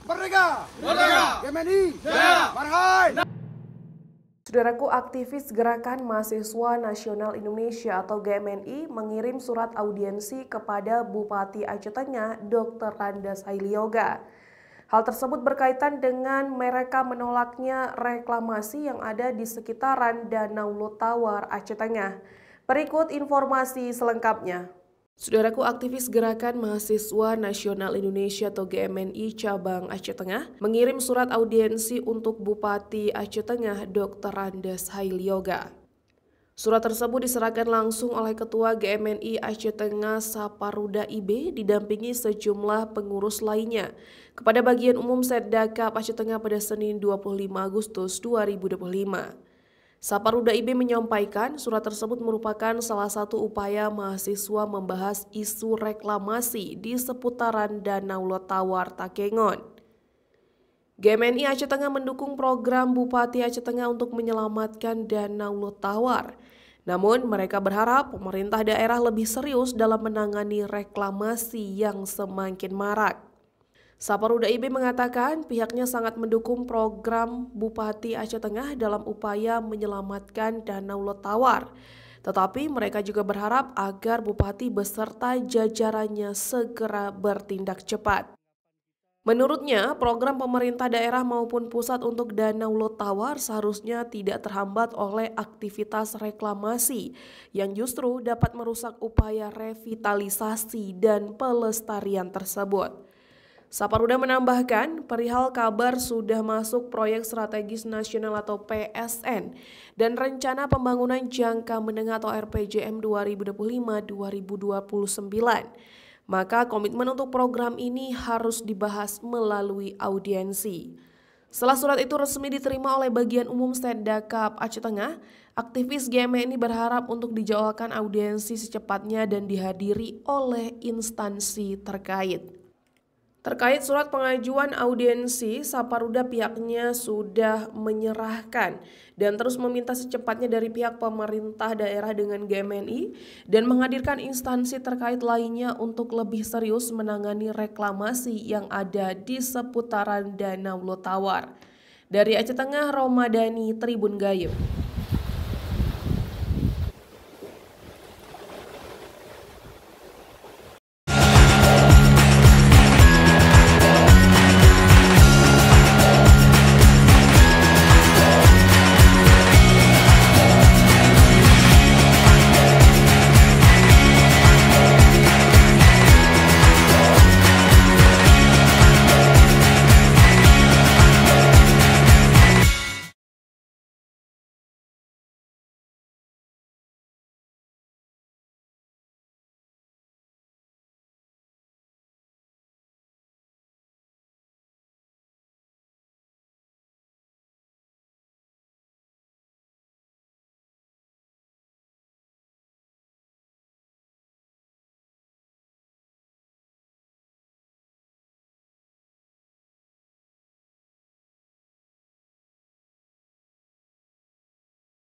Merdeka! Merdeka! GMNI! Jaya! Marhai! Saudaraku, aktivis Gerakan Mahasiswa Nasional Indonesia atau GMNI mengirim surat audiensi kepada Bupati Aceh Tengah, Dr. Randas Hailyoga. Hal tersebut berkaitan dengan mereka menolaknya reklamasi yang ada di sekitaran Danau Lotawar, Aceh Tengah. Berikut informasi selengkapnya. Saudaraku, aktivis Gerakan Mahasiswa Nasional Indonesia atau GMNI Cabang Aceh Tengah mengirim surat audiensi untuk Bupati Aceh Tengah Dr. Randas Hailyoga. Surat tersebut diserahkan langsung oleh Ketua GMNI Aceh Tengah Saparudda IB didampingi sejumlah pengurus lainnya kepada Bagian Umum Setdakap Aceh Tengah pada Senin 25 Agustus 2025. Saparudda IB menyampaikan surat tersebut merupakan salah satu upaya mahasiswa membahas isu reklamasi di seputaran Danau Lotawar Takengon. GMNI Aceh Tengah mendukung program Bupati Aceh Tengah untuk menyelamatkan Danau Lotawar. Namun mereka berharap pemerintah daerah lebih serius dalam menangani reklamasi yang semakin marak. Saparudda IB mengatakan pihaknya sangat mendukung program Bupati Aceh Tengah dalam upaya menyelamatkan Danau Lotawar. Tetapi mereka juga berharap agar Bupati beserta jajarannya segera bertindak cepat. Menurutnya, program pemerintah daerah maupun pusat untuk Danau Lotawar seharusnya tidak terhambat oleh aktivitas reklamasi yang justru dapat merusak upaya revitalisasi dan pelestarian tersebut. Saparudda menambahkan, perihal kabar sudah masuk proyek strategis nasional atau PSN dan rencana pembangunan jangka menengah atau RPJM 2025-2029. Maka komitmen untuk program ini harus dibahas melalui audiensi. Setelah surat itu resmi diterima oleh Bagian Umum Setdakap Aceh Tengah, aktivis GMNI berharap untuk dijadwalkan audiensi secepatnya dan dihadiri oleh instansi terkait. Terkait surat pengajuan audiensi, Saparudda pihaknya sudah menyerahkan dan terus meminta secepatnya dari pihak pemerintah daerah dengan GMNI dan menghadirkan instansi terkait lainnya untuk lebih serius menangani reklamasi yang ada di seputaran Danau Lotawar. Dari Aceh Tengah, Romadani, Tribun Gayo.